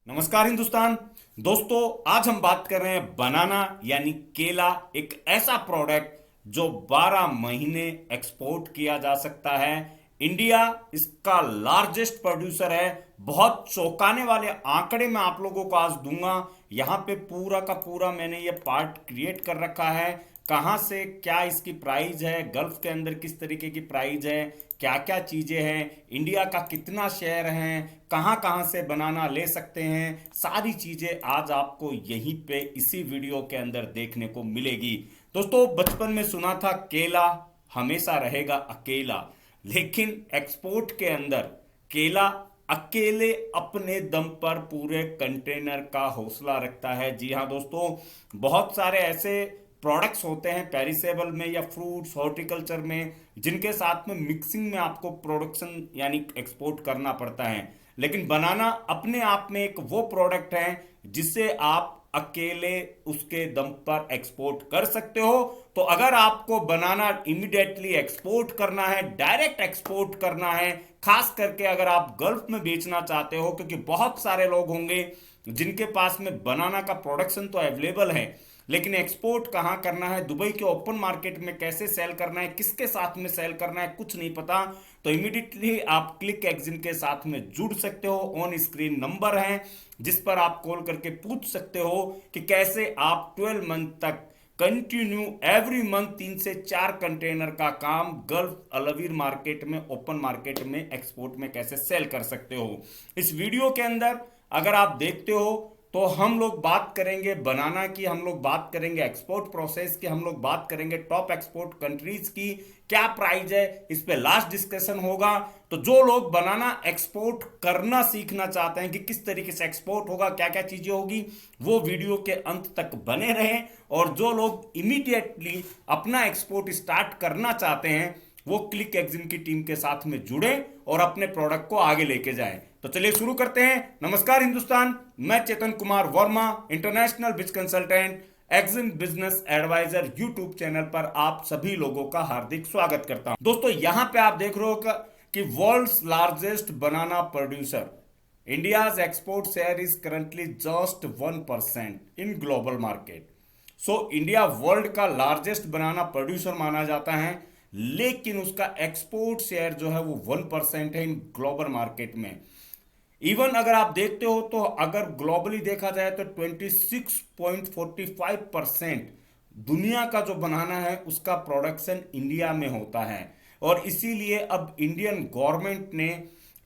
नमस्कार हिंदुस्तान। दोस्तों, आज हम बात कर रहे हैं बनाना यानी केला, एक ऐसा प्रोडक्ट जो 12 महीने एक्सपोर्ट किया जा सकता है। इंडिया इसका लार्जेस्ट प्रोड्यूसर है। बहुत चौंकाने वाले आंकड़े मैं आप लोगों को आज दूंगा। यहाँ पे पूरा का पूरा मैंने ये पार्ट क्रिएट कर रखा है। कहाँ से क्या इसकी प्राइस है, गल्फ के अंदर किस तरीके की प्राइस है, क्या क्या चीजें हैं, इंडिया का कितना शेयर है, कहाँ कहाँ से बनाना ले सकते हैं, सारी चीजें आज आपको यहीं पे इसी वीडियो के अंदर देखने को मिलेगी। दोस्तों, बचपन में सुना था केला हमेशा रहेगा अकेला, लेकिन एक्सपोर्ट के अंदर केला अकेले अपने दम पर पूरे कंटेनर का हौसला रखता है। जी हाँ दोस्तों, बहुत सारे ऐसे प्रोडक्ट्स होते हैं पेरिसेबल में या फ्रूट्स हॉर्टिकल्चर में, जिनके साथ में मिक्सिंग में आपको प्रोडक्शन यानी एक्सपोर्ट करना पड़ता है। लेकिन बनाना अपने आप में एक वो प्रोडक्ट है जिसे आप अकेले उसके दम पर एक्सपोर्ट कर सकते हो। तो अगर आपको बनाना इमीडिएटली एक्सपोर्ट करना है, डायरेक्ट एक्सपोर्ट करना है, खास करके अगर आप गल्फ में बेचना चाहते हो, क्योंकि बहुत सारे लोग होंगे जिनके पास में बनाना का प्रोडक्शन तो अवेलेबल है, लेकिन एक्सपोर्ट कहां करना है, दुबई के ओपन मार्केट में कैसे सेल करना है, किसके साथ में सेल करना है, कुछ नहीं पता। तो इमीडिएटली आप क्लिक एग्जिम के साथ में जुड़ सकते हो। ऑन स्क्रीन नंबर है जिस पर आप कॉल करके पूछ सकते हो कि कैसे आप 12 मंथ तक कंटिन्यू एवरी मंथ 3 से 4 कंटेनर का काम गल्फ अलवीर मार्केट में, ओपन मार्केट में, एक्सपोर्ट में कैसे सेल कर सकते हो। इस वीडियो के अंदर अगर आप देखते हो तो हम लोग बात करेंगे बनाना की, हम लोग बात करेंगे एक्सपोर्ट प्रोसेस की, हम लोग बात करेंगे टॉप एक्सपोर्ट कंट्रीज की, क्या प्राइस है, इस पे लास्ट डिस्कशन होगा। तो जो लोग बनाना एक्सपोर्ट करना सीखना चाहते हैं कि किस तरीके से एक्सपोर्ट होगा, क्या क्या चीजें होगी, वो वीडियो के अंत तक बने रहें। और जो लोग इमीडिएटली अपना एक्सपोर्ट स्टार्ट करना चाहते हैं वो क्लिक एग्जिम की टीम के साथ में जुड़े और अपने प्रोडक्ट को आगे लेके जाएं। तो चलिए शुरू करते हैं। नमस्कार हिंदुस्तान, मैं Chetan Kumar Verma, international biz consultant, exim business advisor YouTube channel पर आप सभी लोगों का हार्दिक स्वागत करता हूं। दोस्तों, यहां पे आप देख रहे हो कि world's largest banana producer, India's export share is currently just 1% in global market. So India world का लार्जेस्ट बनाना प्रोड्यूसर माना जाता है, लेकिन उसका एक्सपोर्ट शेयर जो है वो 1% है इन ग्लोबल मार्केट में। इवन अगर आप देखते हो तो अगर ग्लोबली देखा जाए तो 26.45% दुनिया का जो बनाना है उसका प्रोडक्शन इंडिया में होता है। और इसीलिए अब इंडियन गवर्नमेंट ने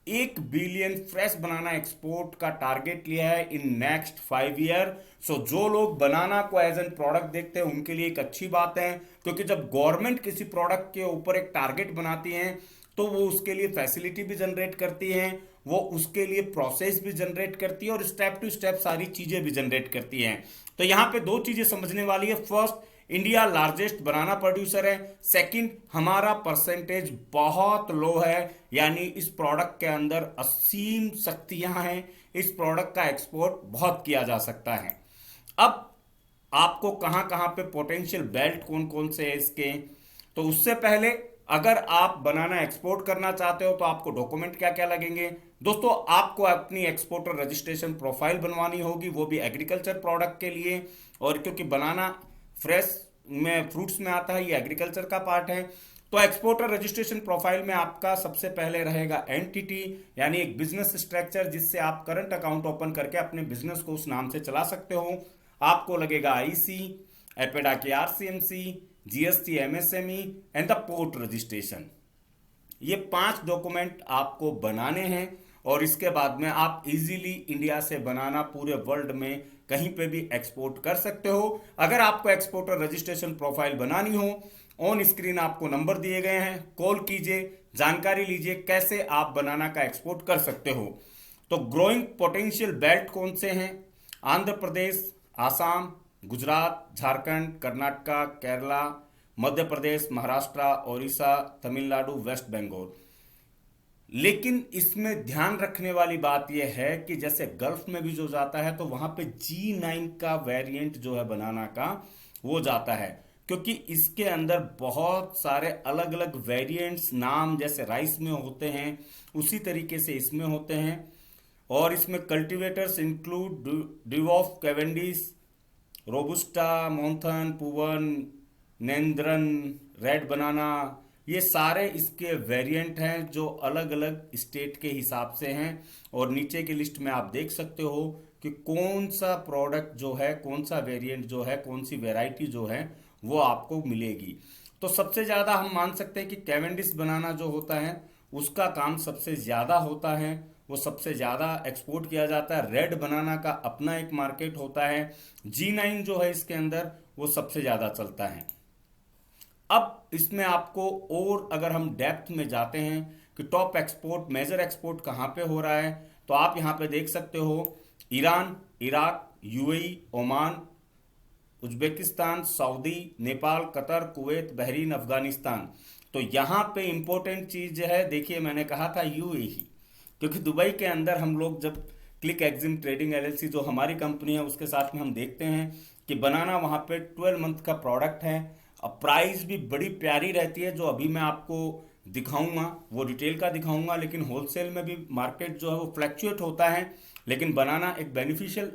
1 बिलियन फ्रेश बनाना एक्सपोर्ट का टारगेट लिया है इन नेक्स्ट 5 ईयर। सो जो लोग बनाना को एज एन प्रोडक्ट देखते हैं उनके लिए एक अच्छी बात है, क्योंकि जब गवर्नमेंट किसी प्रोडक्ट के ऊपर एक टारगेट बनाती है तो वो उसके लिए फैसिलिटी भी जनरेट करती है, वो उसके लिए प्रोसेस भी जनरेट करती है और स्टेप टू स्टेप सारी चीजें भी जनरेट करती है। तो यहां पे दो चीजें समझने वाली है। First, India largest banana producer है। सेकंड, हमारा परसेंटेज बहुत लो है, यानी इस प्रोडक्ट के अंदर असीम शक्तियां हैं, इस प्रोडक्ट का एक्सपोर्ट बहुत किया जा सकता है। अब आपको कहां कहां पे पोटेंशियल बेल्ट कौन कौन से है इसके, तो उससे पहले अगर आप बनाना एक्सपोर्ट करना चाहते हो तो आपको डॉक्यूमेंट क्या क्या लगेंगे। दोस्तों, आपको अपनी एक्सपोर्टर रजिस्ट्रेशन प्रोफाइल बनवानी होगी, वो भी एग्रीकल्चर प्रोडक्ट के लिए। और क्योंकि बनाना फ्रेश में, फ्रूट्स में आता है, ये एग्रीकल्चर का पार्ट है, तो एक्सपोर्टर रजिस्ट्रेशन प्रोफाइल में आपका सबसे पहले रहेगा एंटिटी, यानी एक बिजनेस स्ट्रक्चर जिससे आप करंट अकाउंट ओपन करके अपने बिजनेस को उस नाम से चला सकते हो। आपको लगेगा आईसी, एपेडा की RCMC, GST, MSME and the port registration. ये 5 डॉक्यूमेंट आपको बनाने हैं और इसके बाद में आप इजीली इंडिया से बनाना पूरे वर्ल्ड में कहीं पे भी एक्सपोर्ट कर सकते हो। अगर आपको एक्सपोर्टर रजिस्ट्रेशन प्रोफाइल बनानी हो, ऑन स्क्रीन आपको नंबर दिए गए हैं, कॉल कीजिए, जानकारी लीजिए कैसे आप बनाना का एक्सपोर्ट कर सकते हो। तो ग्रोइंग पोटेंशियल बेल्ट कौन से हैं? आंध्र प्रदेश, आसाम, गुजरात, झारखंड, कर्नाटका, केरला, मध्य प्रदेश, महाराष्ट्र, ओडिशा, तमिलनाडु, वेस्ट बंगाल। लेकिन इसमें ध्यान रखने वाली बात यह है कि जैसे गल्फ में भी जो जाता है तो वहां पे G9 का वेरिएंट जो है बनाना का वो जाता है, क्योंकि इसके अंदर बहुत सारे अलग अलग वेरिएंट्स, नाम जैसे राइस में होते हैं उसी तरीके से इसमें होते हैं। और इसमें cultivators include dwarf, Cavendish, Robusta, Monthan, Poovan, Nendran, red banana, ये सारे इसके वेरिएंट हैं जो अलग अलग स्टेट के हिसाब से हैं। और नीचे की लिस्ट में आप देख सकते हो कि कौन सा प्रोडक्ट जो है, कौन सा वेरिएंट जो है, कौन सी वैरायटी जो है वो आपको मिलेगी। तो सबसे ज़्यादा हम मान सकते हैं कि कैवेंडिश बनाना जो होता है उसका काम सबसे ज़्यादा होता है, वो सबसे ज़्यादा एक्सपोर्ट किया जाता है। रेड बनाना का अपना एक मार्केट होता है। G9 जो है इसके अंदर वो सबसे ज़्यादा चलता है। अब इसमें आपको और अगर हम डेप्थ में जाते हैं कि टॉप एक्सपोर्ट, मेजर एक्सपोर्ट कहाँ पे हो रहा है, तो आप यहाँ पे देख सकते हो Iran, Iraq, UAE, Oman, Uzbekistan, Saudi, Nepal, Qatar, Kuwait, Bahrain, Afghanistan. तो यहाँ पे इंपॉर्टेंट चीज है, देखिए मैंने कहा था यूएई, क्योंकि दुबई के अंदर हम लोग जब क्लिक एग्जिम ट्रेडिंग एलएलसी जो हमारी कंपनी है उसके साथ में हम देखते हैं कि बनाना वहाँ पे 12 मंथ का प्रोडक्ट है। अब प्राइस भी बड़ी प्यारी रहती है, जो अभी मैं आपको दिखाऊंगा वो रिटेल का दिखाऊंगा, लेकिन होलसेल में भी मार्केट जो है वो फ्लैक्चुएट होता है। लेकिन बनाना एक बेनिफिशियल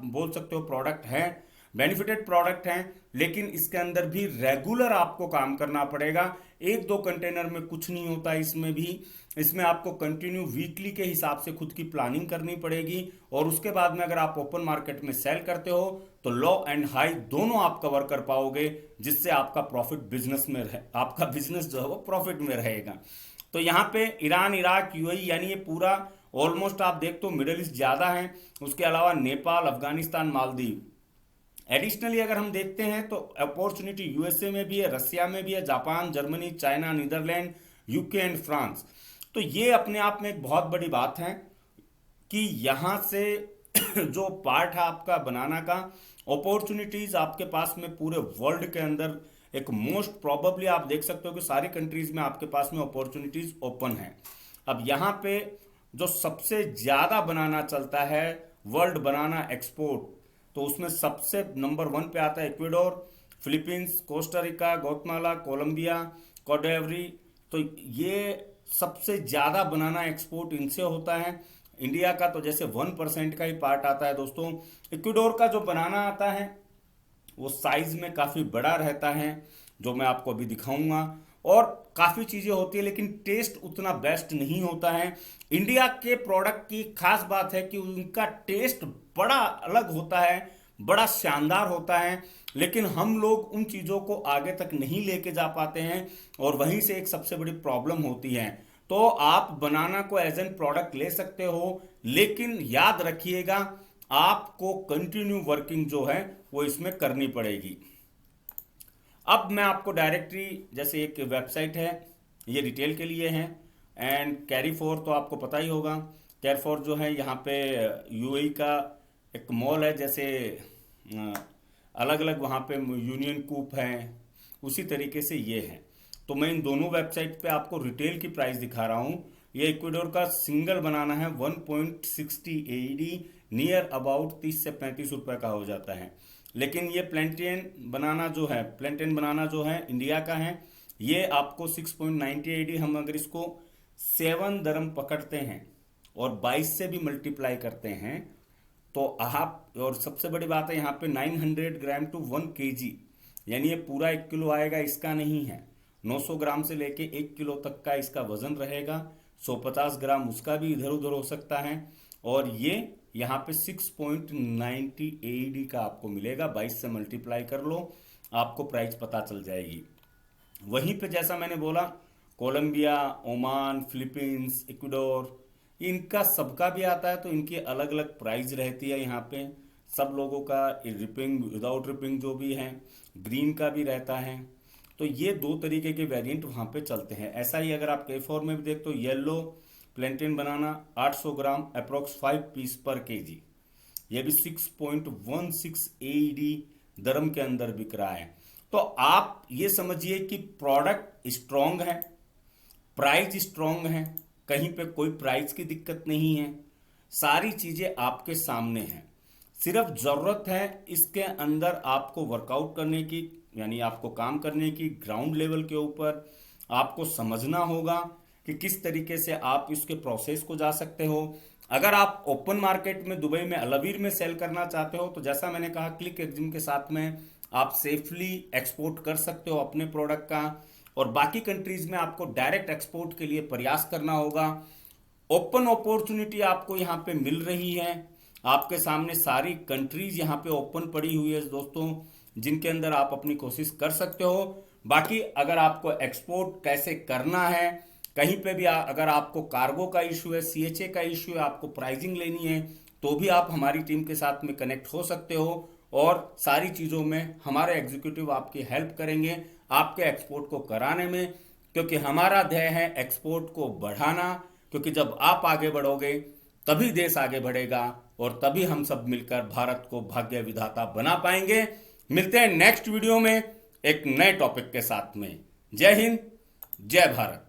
बोल सकते हो प्रोडक्ट है, बेनिफिटेड प्रोडक्ट है, लेकिन इसके अंदर भी रेगुलर आपको काम करना पड़ेगा। एक दो कंटेनर में कुछ नहीं होता, इसमें भी इसमें आपको कंटिन्यू वीकली के हिसाब से खुद की प्लानिंग करनी पड़ेगी। और उसके बाद में अगर आप ओपन मार्केट में सेल करते हो तो लो एंड हाई दोनों आप कवर कर पाओगे, जिससे आपका प्रॉफिट बिजनेस में आपका बिजनेस जो है वो प्रॉफिट में रहेगा। तो यहाँ पे ईरान, इराक, यूएई यानी ये पूरा ऑलमोस्ट आप देख तो मिडिल ईस्ट ज्यादा है, उसके अलावा नेपाल, अफगानिस्तान, मालदीव। एडिशनली अगर हम देखते हैं तो अपॉर्चुनिटी यूएसए में भी है, रसिया में भी है, Japan, Germany, China, Netherlands, UK and France. तो ये अपने आप में एक बहुत बड़ी बात है कि यहाँ से जो पार्ट है आपका बनाना का, अपॉर्चुनिटीज आपके पास में पूरे वर्ल्ड के अंदर एक मोस्ट प्रोबेबली आप देख सकते हो कि सारी कंट्रीज में आपके पास में अपॉर्चुनिटीज ओपन है। अब यहाँ पे जो सबसे ज्यादा बनाना चलता है वर्ल्ड बनाना एक्सपोर्ट, तो उसमें सबसे नंबर 1 पे आता है Ecuador, Philippines, Costa Rica, Guatemala, Colombia, कोडेवरी। तो ये सबसे ज्यादा बनाना एक्सपोर्ट इनसे होता है। इंडिया का तो जैसे 1% का ही पार्ट आता है दोस्तों। इक्वेडोर का जो बनाना आता है वो साइज में काफी बड़ा रहता है, जो मैं आपको अभी दिखाऊंगा, और काफी चीजें होती है, लेकिन टेस्ट उतना बेस्ट नहीं होता है। इंडिया के प्रोडक्ट की खास बात है कि उनका टेस्ट बड़ा अलग होता है, बड़ा शानदार होता है, लेकिन हम लोग उन चीजों को आगे तक नहीं लेके जा पाते हैं, और वहीं से एक सबसे बड़ी प्रॉब्लम होती है। तो आप बनाना को एज एन प्रोडक्ट ले सकते हो, लेकिन याद रखिएगा आपको कंटिन्यू वर्किंग जो है वो इसमें करनी पड़ेगी। अब मैं आपको डायरेक्टरी, जैसे एक वेबसाइट है, ये रिटेल के लिए है, एंड कैरी फोर तो आपको पता ही होगा। कैरी फोर जो है यहाँ पे यूएई का एक मॉल है, जैसे अलग अलग वहाँ पे यूनियन कूप है, उसी तरीके से ये है। तो मैं इन दोनों वेबसाइट पे आपको रिटेल की प्राइस दिखा रहा हूँ। ये इक्वेडोर का सिंगल बनाना है 1.60 एडी, नियर अबाउट 30 से 35 रुपए का हो जाता है। लेकिन ये प्लेंटेन बनाना जो है इंडिया का है, ये आपको 6.90 एडी, हम अगर इसको 7 दरम पकड़ते हैं और 22 से भी मल्टीप्लाई करते हैं तो आप, और सबसे बड़ी बात है यहाँ पे 900 ग्राम टू 1 केजी, यानी ये पूरा 1 किलो आएगा, इसका नहीं है। 900 ग्राम से लेके 1 किलो तक का इसका वजन रहेगा, 150 ग्राम उसका भी इधर उधर हो सकता है। और ये यहाँ पे 6.90 एडी का आपको मिलेगा, 22 से मल्टीप्लाई कर लो, आपको प्राइस पता चल जाएगी। वहीं पे जैसा मैंने बोला, कोलंबिया, ओमान, फिलीपींस, इक्वाडोर, इनका सबका भी आता है, तो इनकी अलग अलग प्राइस रहती है। यहाँ पे सब लोगों का रिपिंग, विदाउट रिपिंग जो भी है, ग्रीन का भी रहता है। तो ये 2 तरीके के वेरिएंट वहाँ पे चलते हैं। ऐसा ही अगर आप K4 में भी देख तो येलो प्लेंटेन बनाना 800 ग्राम अप्रोक्स 5 पीस पर केजी, ये भी 6.16 एडी दरम के अंदर बिक रहा है। तो आप ये समझिए कि प्रोडक्ट स्ट्रॉन्ग है, प्राइस स्ट्रॉन्ग है, कहीं पे कोई प्राइस की दिक्कत नहीं है, सारी चीजें आपके सामने हैं। सिर्फ जरूरत है इसके अंदर आपको वर्कआउट करने की, यानी आपको काम करने की ग्राउंड लेवल के ऊपर। आपको समझना होगा कि किस तरीके से आप इसके प्रोसेस को जा सकते हो। अगर आप ओपन मार्केट में दुबई में अलवीर में सेल करना चाहते हो तो जैसा मैंने कहा क्लिक एक्जिम के साथ में आप सेफली एक्सपोर्ट कर सकते हो अपने प्रोडक्ट का, और बाकी कंट्रीज में आपको डायरेक्ट एक्सपोर्ट के लिए प्रयास करना होगा। ओपन अपॉर्चुनिटी आपको यहाँ पे मिल रही है, आपके सामने सारी कंट्रीज यहाँ पे ओपन पड़ी हुई है दोस्तों, जिनके अंदर आप अपनी कोशिश कर सकते हो। बाकी अगर आपको एक्सपोर्ट कैसे करना है, कहीं पे भी अगर आपको कार्गो का इशू है, सीएचए का इशू है, आपको प्राइसिंग लेनी है, तो भी आप हमारी टीम के साथ में कनेक्ट हो सकते हो, और सारी चीज़ों में हमारे एग्जीक्यूटिव आपकी हेल्प करेंगे आपके एक्सपोर्ट को कराने में, क्योंकि हमारा ध्येय है एक्सपोर्ट को बढ़ाना। क्योंकि जब आप आगे बढ़ोगे तभी देश आगे बढ़ेगा, और तभी हम सब मिलकर भारत को भाग्य विधाता बना पाएंगे। मिलते हैं नेक्स्ट वीडियो में एक नए टॉपिक के साथ में। जय हिंद, जय भारत।